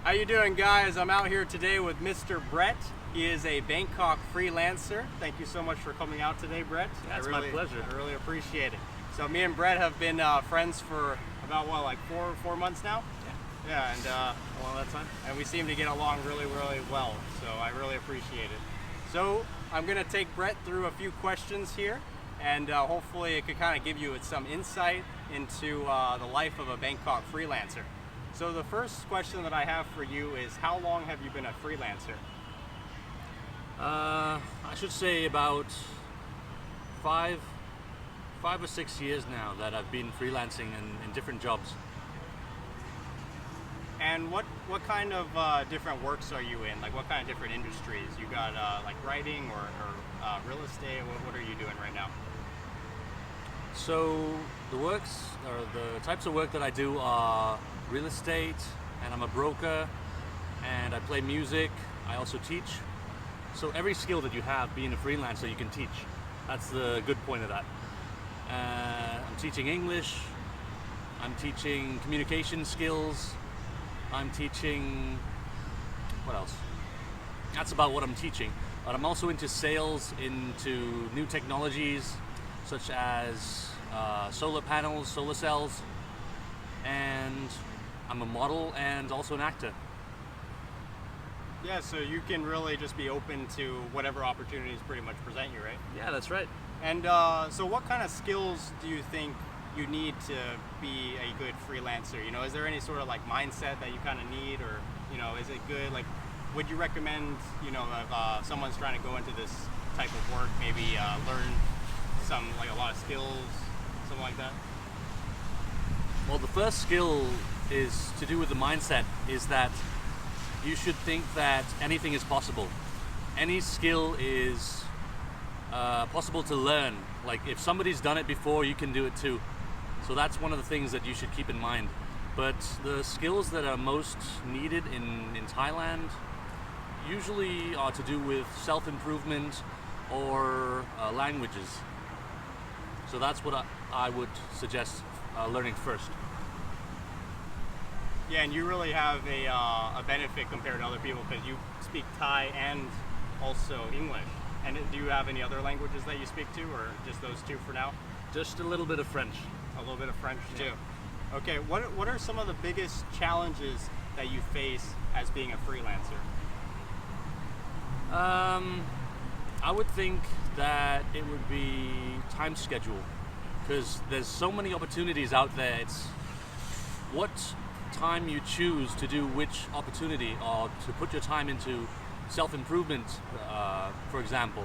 How you doing, guys? I'm out here today with Mr. Bret. He is a Bangkok freelancer. Thank you so much for coming out today, Bret. That's my pleasure. I really appreciate it. So me and Bret have been friends for about what, like four months now? Yeah, and All that time. and we seem to get along really well. So I really appreciate it. So I'm gonna take Bret through a few questions here, and hopefully it could kind of give you some insight into the life of a Bangkok freelancer. So the first question that I have for you is, how long have you been a freelancer? I should say about five or 6 years now that I've been freelancing in different jobs. And what kind of different works are you in? Like what kind of different industries? You got like writing or real estate? What are you doing right now? So the types of work that I do are real estate, and I'm a broker, and I play music. I also teach. So every skill that you have being a freelancer, you can teach. That's the good point of that. I'm teaching English. I'm teaching communication skills. I'm teaching, what else? That's about what I'm teaching. But I'm also into sales, into new technologies, such as solar panels, solar cells, and I'm a model and also an actor. Yeah, so you can really just be open to whatever opportunities pretty much present you, right? Yeah, that's right. And so what kind of skills do you think you need to be a good freelancer? You know, is there any sort of like mindset that you kind of need, or, you know, is it good? Like, would you recommend, you know, if someone's trying to go into this type of work, maybe learn a lot of skills, something like that? Well, the first skill is to do with the mindset, is that you should think that anything is possible. Any skill is possible to learn. Like if somebody's done it before, you can do it too. So that's one of the things that you should keep in mind. But the skills that are most needed in Thailand usually are to do with self-improvement or languages. So that's what I would suggest learning first. Yeah, and you really have a benefit compared to other people because you speak Thai and also English. And do you have any other languages that you speak to, or just those two for now? Just a little bit of French. A little bit of French too. Yeah. Okay, what are some of the biggest challenges that you face as being a freelancer? I would think that it would be time schedule, because there's so many opportunities out there. It's what time you choose to do which opportunity, or to put your time into self-improvement, for example.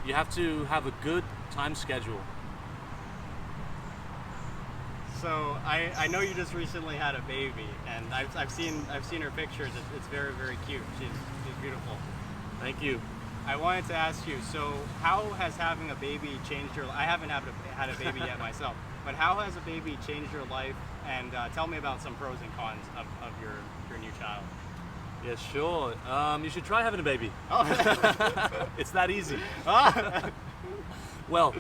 You have to have a good time schedule. So I know you just recently had a baby, and I've seen her pictures. It's very, very cute. She's beautiful. Thank you. I wanted to ask you, so how has having a baby changed your life? I haven't had a baby yet myself, but how has a baby changed your life? And tell me about some pros and cons of your new child. Yeah, sure. You should try having a baby. Oh. It's that easy. Well,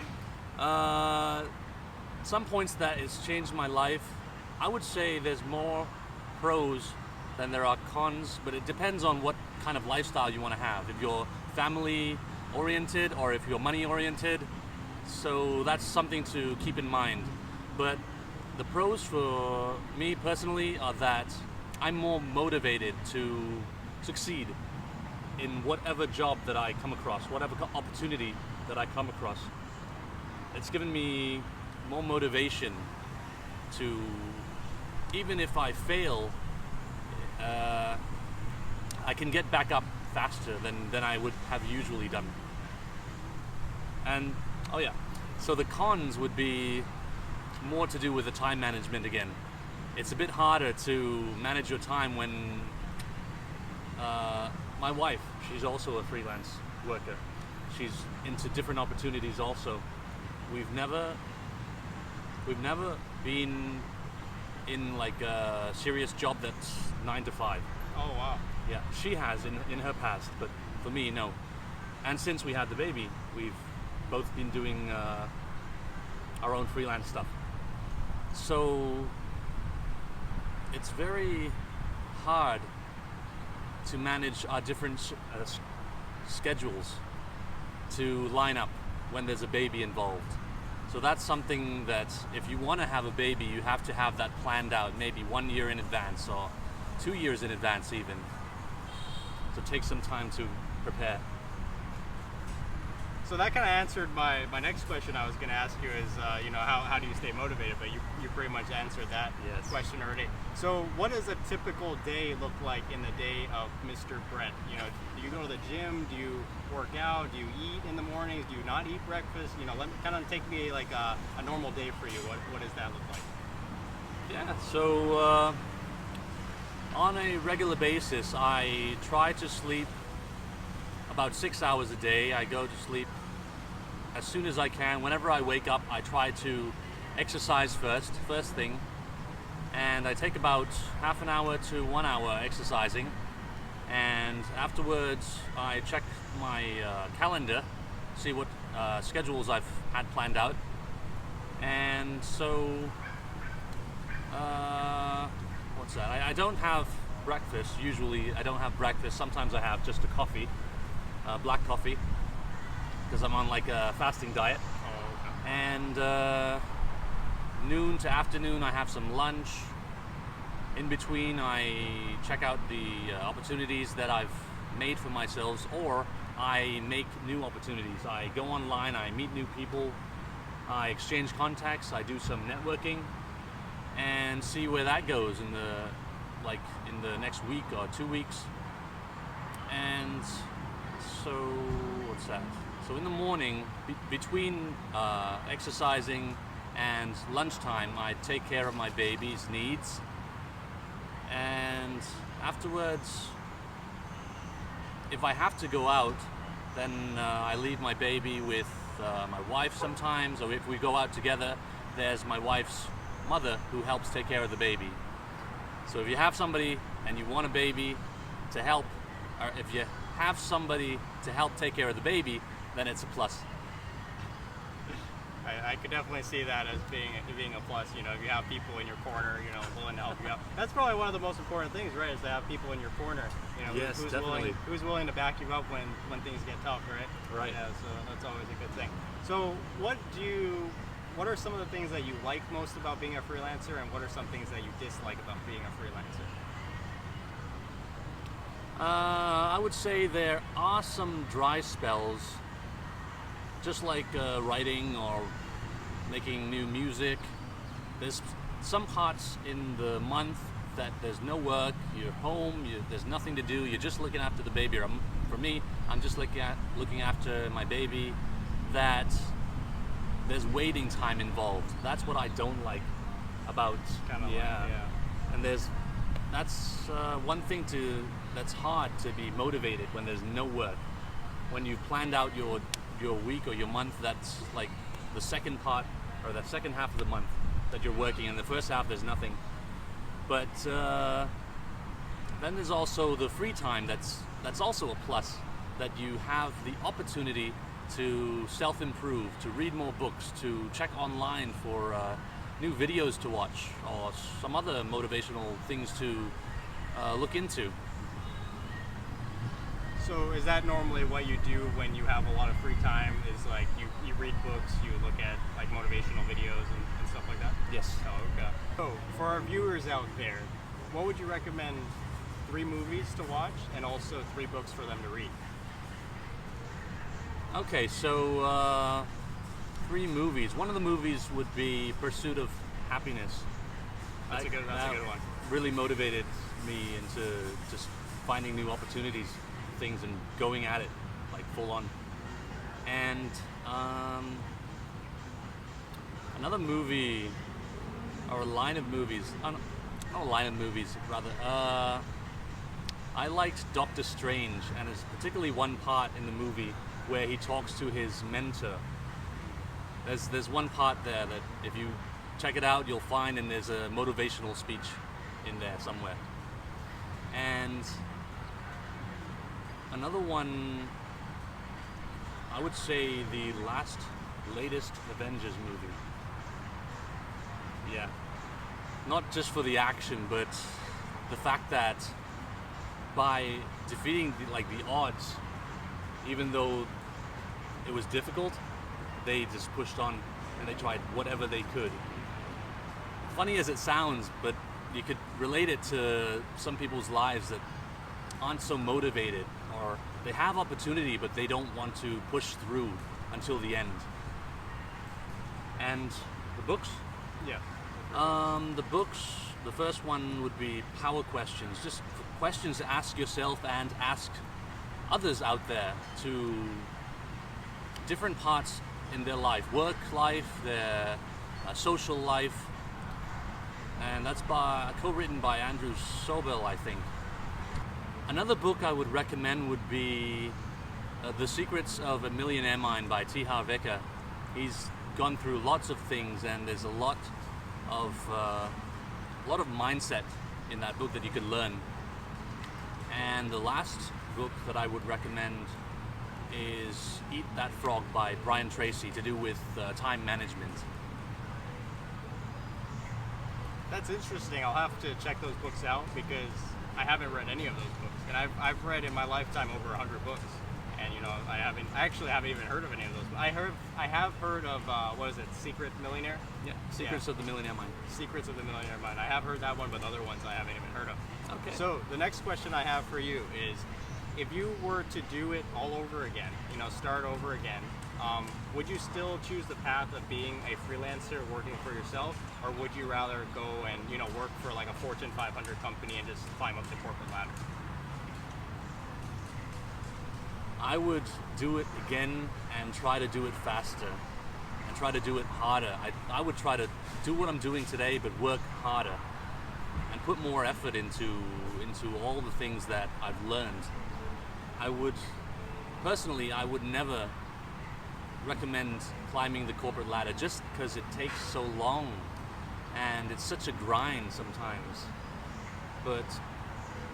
some points that it's changed my life. I would say there's more pros than there are cons, but it depends on what kind of lifestyle you want to have. If you're family oriented or if you're money oriented. So that's something to keep in mind. But the pros for me personally are that I'm more motivated to succeed in whatever job that I come across, whatever opportunity that I come across. It's given me more motivation to, even if I fail, I can get back up faster than I would have usually done. And, oh yeah, so the cons would be more to do with the time management again. It's a bit harder to manage your time when my wife, she's also a freelance worker. She's into different opportunities also. We've never been in like a serious job that's 9 to 5. Oh wow. Yeah, she has in her past, but for me, no. And since we had the baby, we've both been doing our own freelance stuff. So it's very hard to manage our different schedules to line up when there's a baby involved. So that's something that if you want to have a baby, you have to have that planned out maybe 1 year in advance or 2 years in advance even. So take some time to prepare. So that kind of answered my next question I was going to ask you is, how do you stay motivated? But you pretty much answered that Yes. question already. So what does a typical day look like in the day of Mr. Bret? Do you go to the gym? Do you work out? Do you eat in the mornings? Do you not eat breakfast? Kind of take me like a normal day for you. What does that look like? Yeah, so on a regular basis, I try to sleep about 6 hours a day. I go to sleep as soon as I can. Whenever I wake up, I try to exercise first thing, and I take about half an hour to 1 hour exercising, and afterwards I check my calendar, see what schedules I've had planned out, and so what's that? I don't have breakfast usually. I don't have breakfast. Sometimes I have just a coffee, black coffee, because I'm on like a fasting diet. Oh, okay. And noon to afternoon I have some lunch. In between I check out the opportunities that I've made for myself, or I make new opportunities. I go online, I meet new people, I exchange contacts, I do some networking, and see where that goes in the next week or 2 weeks. And so what's that? So in the morning, between exercising and lunchtime, I take care of my baby's needs, and afterwards, if I have to go out, then I leave my baby with my wife sometimes, or if we go out together, there's my wife's mother who helps take care of the baby. So if you have somebody and you want a baby to help, or if you have somebody to help take care of the baby, then it's a plus. I could definitely see that as being a plus. If you have people in your corner, willing to help you out. That's probably one of the most important things, right? Is to have people in your corner. Yes, who's definitely. Who's willing to back you up when things get tough, right? Right. Yeah. So that's always a good thing. So what are some of the things that you like most about being a freelancer, and what are some things that you dislike about being a freelancer? I would say there are some dry spells, just like writing or making new music. There's some parts in the month that there's no work, you're home, there's nothing to do, you're just looking after the baby. For me, I'm just looking after my baby, that there's waiting time involved. That's what I don't like about, Yeah. And that's one thing that's hard to be motivated when there's no work. When you've planned out your week or your month, that's like the second part or the second half of the month that you're working, and the first half there's nothing. But then there's also the free time. That's also a plus, that you have the opportunity to self-improve, to read more books, to check online for new videos to watch, or some other motivational things to look into. So is that normally what you do when you have a lot of free time? Is like you read books, you look at like motivational videos and stuff like that? Yes. Oh, okay. So for our viewers out there, what would you recommend 3 movies to watch, and also 3 books for them to read? Okay, so 3 movies. One of the movies would be Pursuit of Happiness. That's a good one. Really motivated me into just finding new opportunities, things, and going at it like full on. And another movie, or a line of movies, not a line of movies, rather. I liked Doctor Strange, and there's particularly one part in the movie where he talks to his mentor. There's one part there that if you check it out, you'll find, and there's a motivational speech in there somewhere. And another one, I would say the latest Avengers movie. Yeah. Not just for the action, but the fact that by defeating the odds, even though it was difficult, they just pushed on and they tried whatever they could. Funny as it sounds, but you could relate it to some people's lives that aren't so motivated, or they have opportunity but they don't want to push through until the end. And the books? Yeah. The books, the first one would be power questions, just questions to ask yourself and ask others out there to different parts in their life, work life, their social life, and that's co-written by Andrew Sobel, I think. Another book I would recommend would be The Secrets of a Millionaire Mind by T. Harv Eker. He's gone through lots of things, and there's a lot of mindset in that book that you could learn. And the last book that I would recommend is Eat That Frog by Brian Tracy, to do with time management. That's interesting. I'll have to check those books out because I haven't read any of those books, and I've read in my lifetime over 100 books, and I actually haven't even heard of any of those. I have heard of what is it, Secret Millionaire? Yeah, Secrets of the Millionaire Mind. Secrets of the Millionaire Mind. I have heard that one, but other ones I haven't even heard of. Okay. So the next question I have for you is, if you were to do it all over again, start over again, would you still choose the path of being a freelancer working for yourself, or would you rather go and work for like a Fortune 500 company and just climb up the corporate ladder? I would do it again and try to do it faster and try to do it harder. I would try to do what I'm doing today, but work harder and put more effort into all the things that I've learned. I would never recommend climbing the corporate ladder just because it takes so long and it's such a grind sometimes. But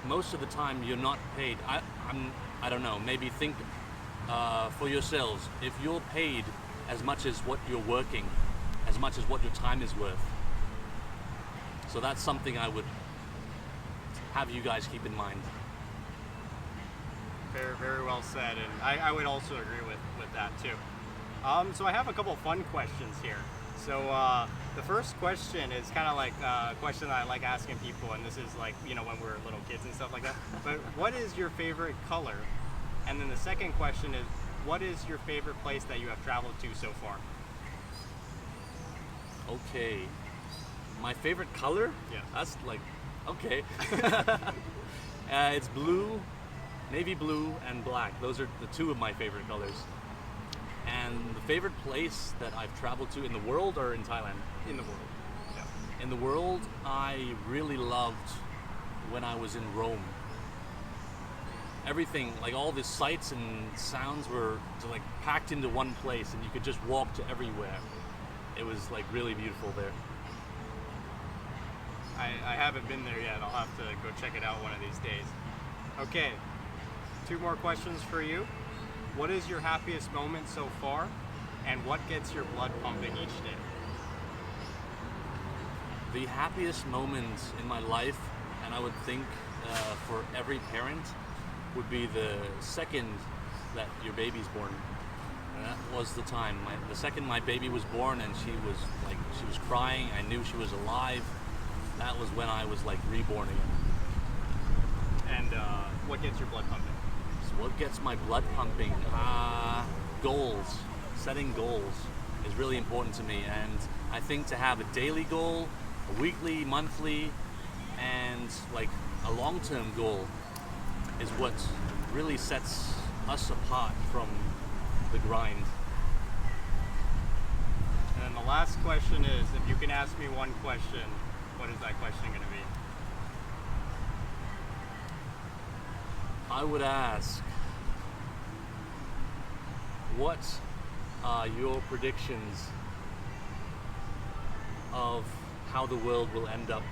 most of the time you're not paid. I don't know, maybe think for yourselves, if you're paid as much as what you're working, as much as what your time is worth. So that's something I would have you guys keep in mind. Very, very well said, and I would also agree with that too. So I have a couple fun questions here. So the first question is kind of like a question that I like asking people, and this is like, when we're little kids and stuff like that. But what is your favorite color? And then the second question is, what is your favorite place that you have traveled to so far? Okay. My favorite color? Yeah. That's like, okay. It's blue, navy blue, and black. Those are the two of my favorite colors. And the favorite place that I've traveled to in the world or in Thailand? In the world. Yeah. In the world, I really loved when I was in Rome. Everything, like all the sights and sounds were like packed into one place, and you could just walk to everywhere. It was like really beautiful there. I haven't been there yet. I'll have to go check it out one of these days. Okay, 2 more questions for you. What is your happiest moment so far, and what gets your blood pumping each day? The happiest moment in my life, and I would think for every parent, would be the second that your baby's born. And that was the time. The second my baby was born and she was crying, I knew she was alive. That was when I was like reborn again. And what gets your blood pumping? So what gets my blood pumping? Goals. Setting goals is really important to me, and I think to have a daily goal, a weekly, monthly, and like a long-term goal is what really sets us apart from the grind. And then the last question is, if you can ask me one question, what is that question going to be? I would ask, what are your predictions of how the world will end up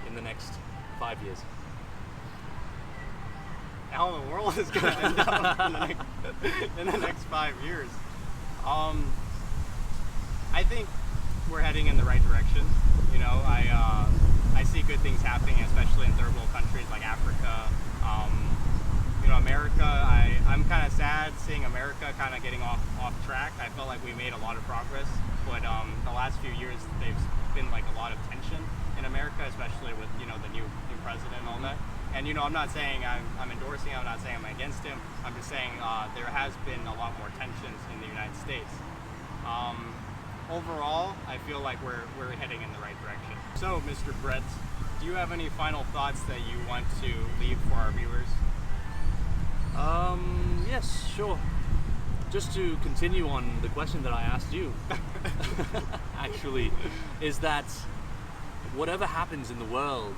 in the next 5 years? How the world is going to end up in the next 5 years? I think we're heading in the right direction. I see good things happening, especially in third world countries like Africa. Um, America, I'm kind of sad seeing America kind of getting off track. I felt like we made a lot of progress, but the last few years there's been like a lot of tension in America, especially with the new president and all that. And I'm not saying I'm endorsing him, I'm not saying I'm against him. I'm just saying there has been a lot more tensions in the United States. Overall, I feel like we're heading in the right direction. So, Mr. Bret, do you have any final thoughts that you want to leave for our viewers? Yes, sure. Just to continue on the question that I asked you, actually, is that whatever happens in the world,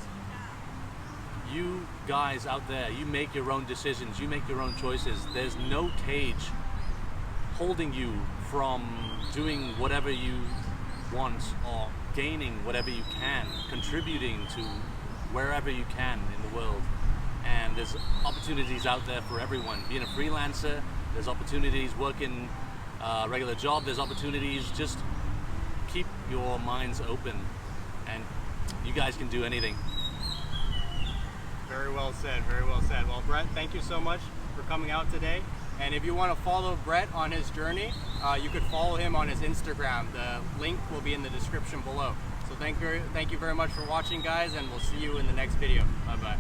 you guys out there, you make your own decisions, you make your own choices. There's no cage holding you from doing whatever you want or gaining whatever you can, contributing to wherever you can in the world. And there's opportunities out there for everyone. Being a freelancer, there's opportunities working a regular job, there's opportunities. Just keep your minds open and you guys can do anything. Very well said, very well said. Well, Bret, thank you so much for coming out today. And if you want to follow Bret on his journey, you could follow him on his Instagram. The link will be in the description below. So thank you very much for watching, guys, and we'll see you in the next video. Bye-bye.